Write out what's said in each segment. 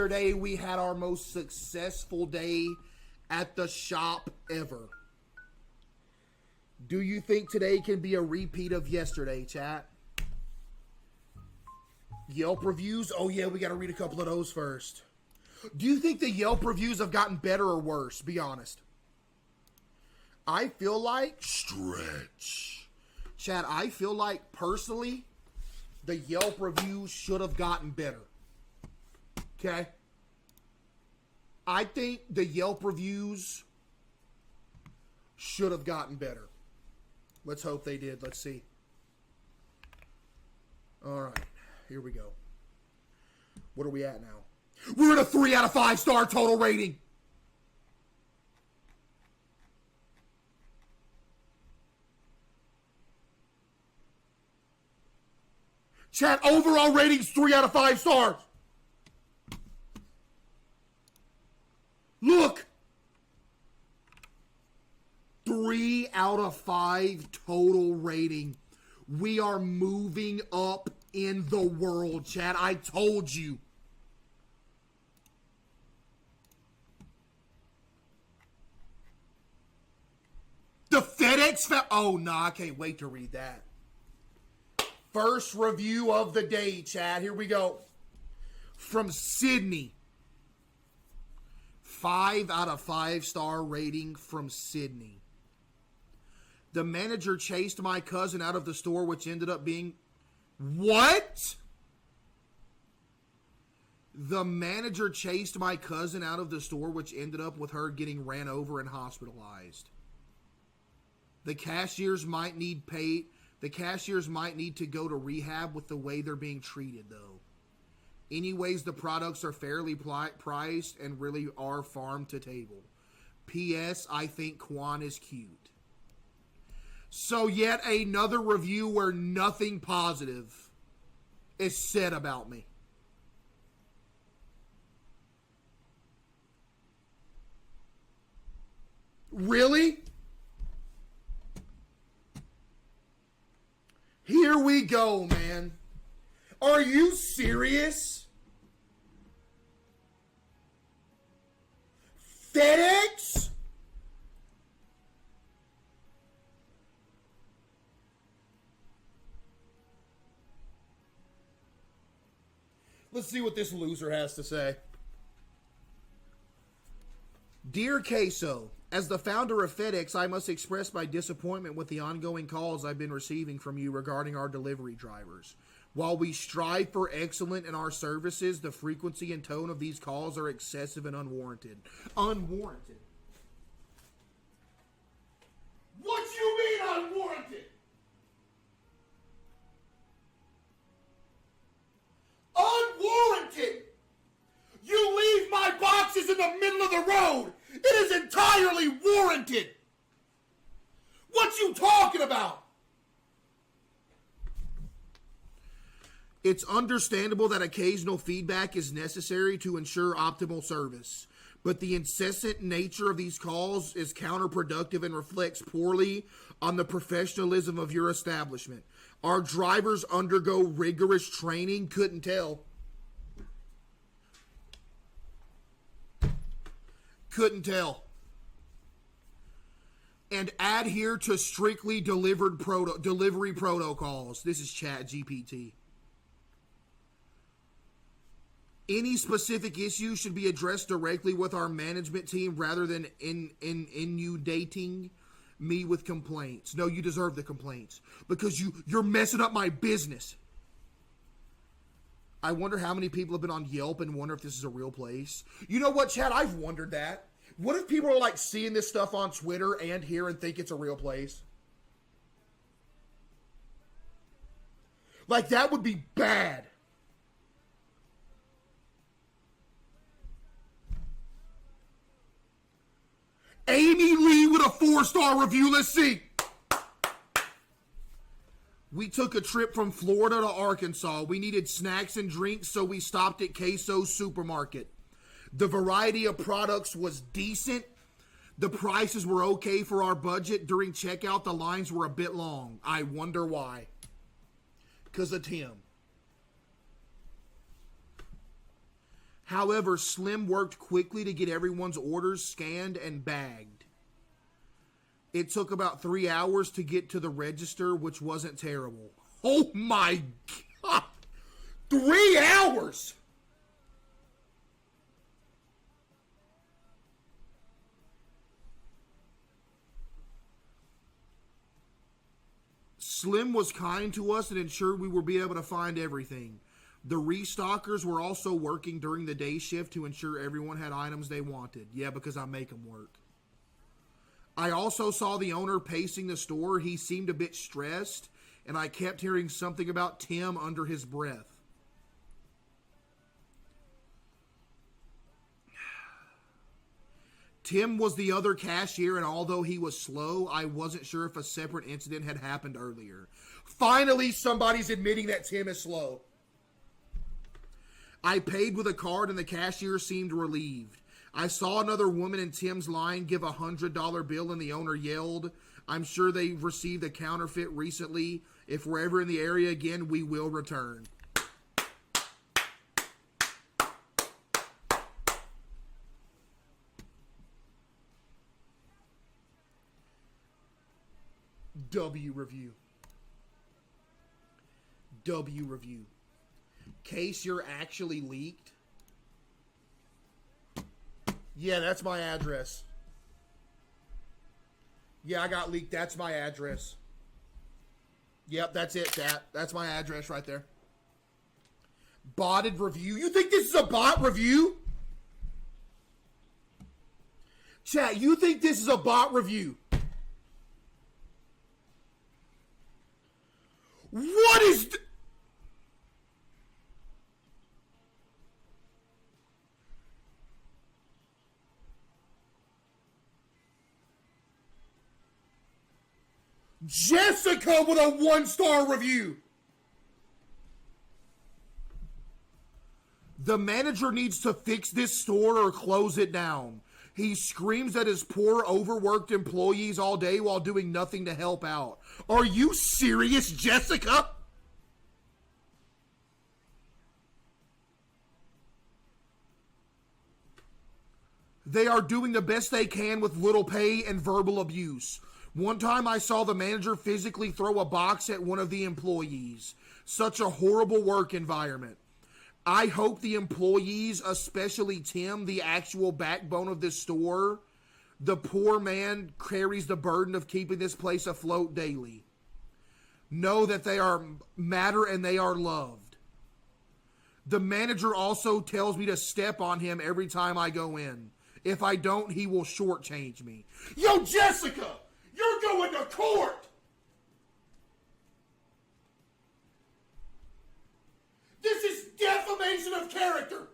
Yesterday we had our most successful day at the shop ever. Do you think today can be a repeat of yesterday, chat? Yelp reviews? Oh yeah, we gotta read a couple of those first. Do you think the Yelp reviews have gotten better or worse? Be honest. I feel like stretch. Chat, I feel like personally the Yelp reviews should have gotten better. Okay? I think the Yelp reviews should have gotten better. Let's hope they did. Let's see. All right. Here we go. What are we at now? We're at a 3 out of 5 star total rating. Chat, overall ratings 3 out of 5 stars. Look. 3 out of 5 total rating. We are moving up in the world, chat. I told you. The FedEx oh, nah, I can't wait to read that. First review of the day, chat. Here we go. From Sydney. 5 out of 5 star rating from Sydney. The manager chased my cousin out of the store, which ended up being... What? The manager chased my cousin out of the store, which ended up with her getting ran over and hospitalized. The cashiers might need to go to rehab with the way they're being treated, though. Anyways, the products are fairly priced and really are farm to table. P.S. I think Quan is cute. So yet another review where nothing positive is said about me. Really? Here we go, man. Are you serious? FedEx? Let's see what this loser has to say. Dear Caseoh, as the founder of FedEx, I must express my disappointment with the ongoing calls I've been receiving from you regarding our delivery drivers. While we strive for excellence in our services, the frequency and tone of these calls are excessive and unwarranted. Unwarranted? What you mean unwarranted? Unwarranted! You leave my boxes in the middle of the road! It is entirely warranted! What you talking about? It's understandable that occasional feedback is necessary to ensure optimal service, but the incessant nature of these calls is counterproductive and reflects poorly on the professionalism of your establishment. Our drivers undergo rigorous training, couldn't tell. Couldn't tell. And adhere to strictly delivery protocols. This is Chat GPT. Any specific issue should be addressed directly with our management team rather than inundating me with complaints. No, you deserve the complaints because you're messing up my business. I wonder how many people have been on Yelp and wonder if this is a real place. You know what, Chad? I've wondered that. What if people are like seeing this stuff on Twitter and here and think it's a real place? Like, that would be bad. Amy Lee with a 4-star review. Let's see. We took a trip from Florida to Arkansas. We needed snacks and drinks, so we stopped at Caseoh supermarket. The variety of products was decent. The prices were okay for our budget. During checkout, the lines were a bit long. I wonder why. Because of Tim. However, Slim worked quickly to get everyone's orders scanned and bagged. It took about 3 hours to get to the register, which wasn't terrible. Oh my God! 3 hours! Slim was kind to us and ensured we would be able to find everything. The restockers were also working during the day shift to ensure everyone had items they wanted. Yeah, because I make them work. I also saw the owner pacing the store. He seemed a bit stressed, and I kept hearing something about Tim under his breath. Tim was the other cashier, and although he was slow, I wasn't sure if a separate incident had happened earlier. Finally, somebody's admitting that Tim is slow. I paid with a card, and the cashier seemed relieved. I saw another woman in Tim's line give a $100 bill, and the owner yelled, "I'm sure they received a counterfeit recently. If we're ever in the area again, we will return." W review. W review. Case you're actually leaked. Yeah, that's my address. Yeah, I got leaked. That's my address. Yep, that's it, chat. That's my address right there. Botted review. You think this is a bot review? Chat, you think this is a bot review? What is... Jessica with a 1-star review. The manager needs to fix this store or close it down. He screams at his poor, overworked employees all day while doing nothing to help out. Are you serious, Jessica? They are doing the best they can with little pay and verbal abuse. One time I saw the manager physically throw a box at one of the employees. Such a horrible work environment. I hope the employees, especially Tim, the actual backbone of this store, the poor man carries the burden of keeping this place afloat daily. Know that they are matter and they are loved. The manager also tells me to step on him every time I go in. If I don't, he will shortchange me. Yo, Jessica! You're going to court! This is defamation of character!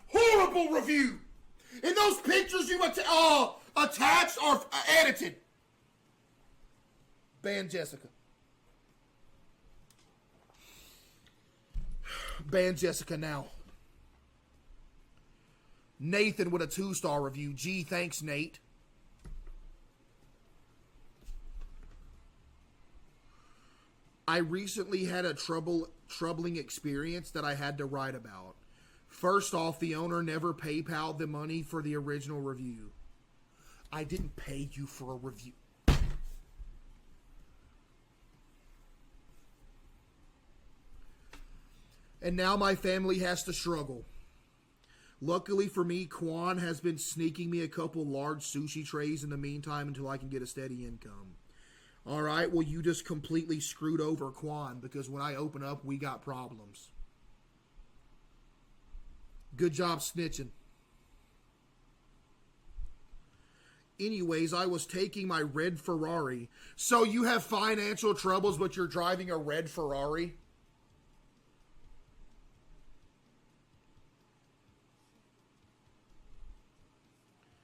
Horrible review! And those pictures you attached are edited. Ban Jessica. Ban Jessica now. Nathan with a 2-star review. Gee, thanks, Nate. I recently had a troubling experience that I had to write about. First off, the owner never PayPal'd the money for the original review. I didn't pay you for a review. And now my family has to struggle. Luckily for me, Quan has been sneaking me a couple large sushi trays in the meantime until I can get a steady income. Alright, well you just completely screwed over Quan because when I open up, we got problems. Good job snitching. Anyways, I was taking my red Ferrari. So you have financial troubles, but you're driving a red Ferrari?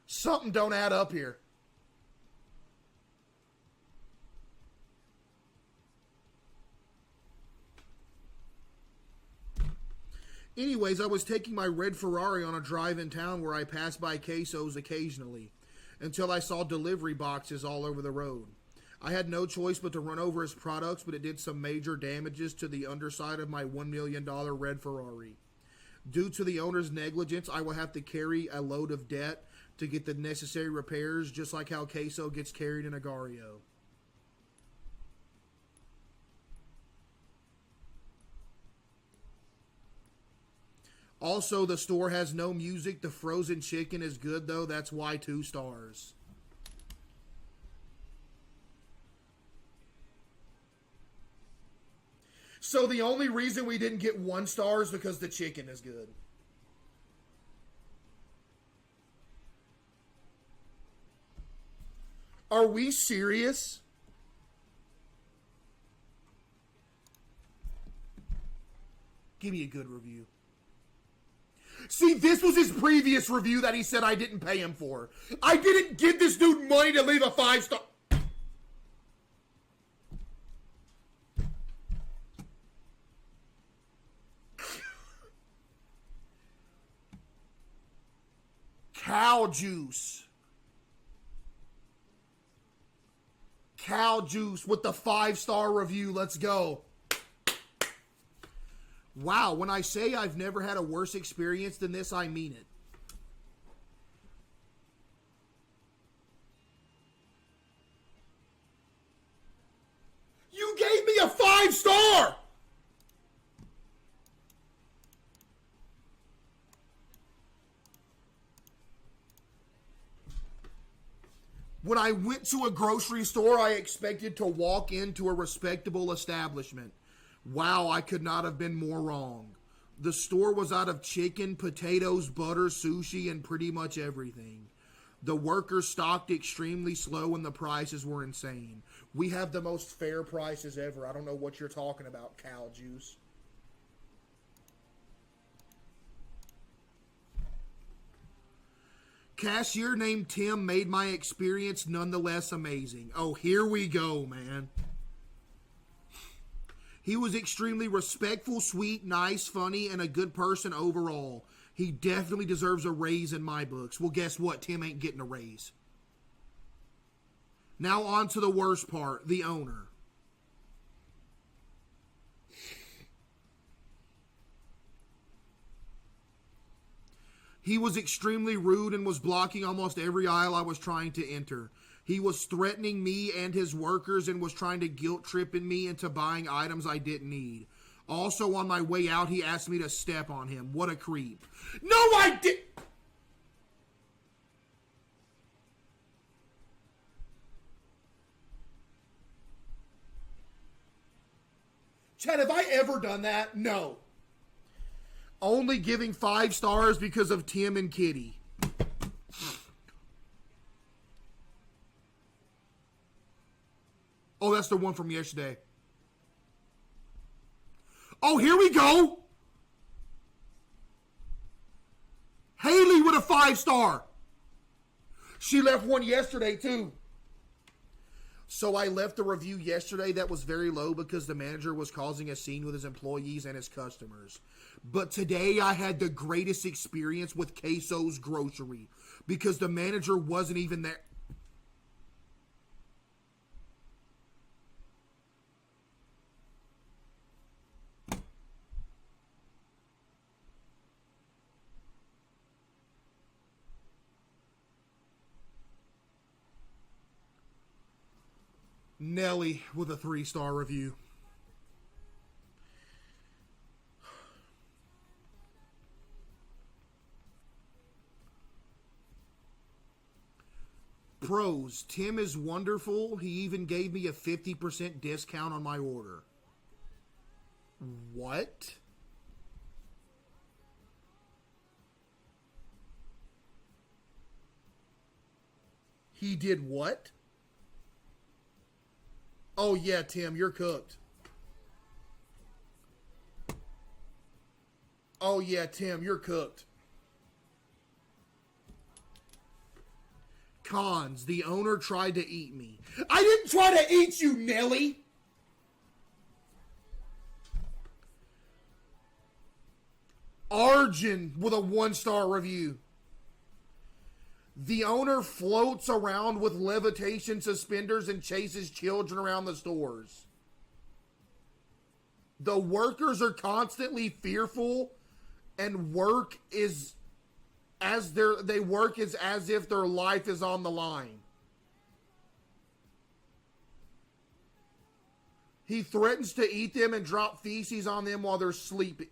Something don't add up here. Anyways, I was taking my red Ferrari on a drive in town where I passed by Caseohs occasionally, until I saw delivery boxes all over the road. I had no choice but to run over his products, but it did some major damages to the underside of my $1 million red Ferrari. Due to the owner's negligence, I will have to carry a load of debt to get the necessary repairs, just like how Caseoh gets carried in Agario. Also, the store has no music. The frozen chicken is good, though. That's why 2 stars. So the only reason we didn't get 1 star is because the chicken is good. Are we serious? Give me a good review. See, this was his previous review that he said I didn't pay him for. I didn't give this dude money to leave a 5-star. Cow juice. Cow juice with the 5-star review. Let's go. Wow, when I say I've never had a worse experience than this, I mean it. You gave me a 5-star! When I went to a grocery store, I expected to walk into a respectable establishment. Wow, I could not have been more wrong. The store was out of chicken, potatoes, butter, sushi, and pretty much everything. The workers stocked extremely slow and the prices were insane. We have the most fair prices ever. I don't know what you're talking about, cow juice. Cashier named Tim made my experience nonetheless amazing. Oh, here we go, man. He was extremely respectful, sweet, nice, funny, and a good person overall. He definitely deserves a raise in my books. Well, guess what? Tim ain't getting a raise. Now on to the worst part, the owner. He was extremely rude and was blocking almost every aisle I was trying to enter. He was threatening me and his workers and was trying to guilt-tripping me into buying items I didn't need. Also, on my way out, he asked me to step on him. What a creep. No, I did. Chad, have I ever done that? No. Only giving 5 stars because of Tim and Kitty. Oh, that's the one from yesterday. Oh, here we go. Haley with a 5-star. She left one yesterday, too. So I left a review yesterday that was very low because the manager was causing a scene with his employees and his customers. But today I had the greatest experience with Caseoh's Grocery because the manager wasn't even there. Nelly with a 3-star review. Pros, Tim is wonderful. He even gave me a 50% discount on my order. What? He did what? Oh yeah, Tim, you're cooked. Oh yeah, Tim, you're cooked. Cons, the owner tried to eat me. I didn't try to eat you, Nelly. Arjun with a 1-star review. The owner floats around with levitation suspenders and chases children around the stores. The workers are constantly fearful and work is as if their life is on the line. He threatens to eat them and drop feces on them while they're sleeping.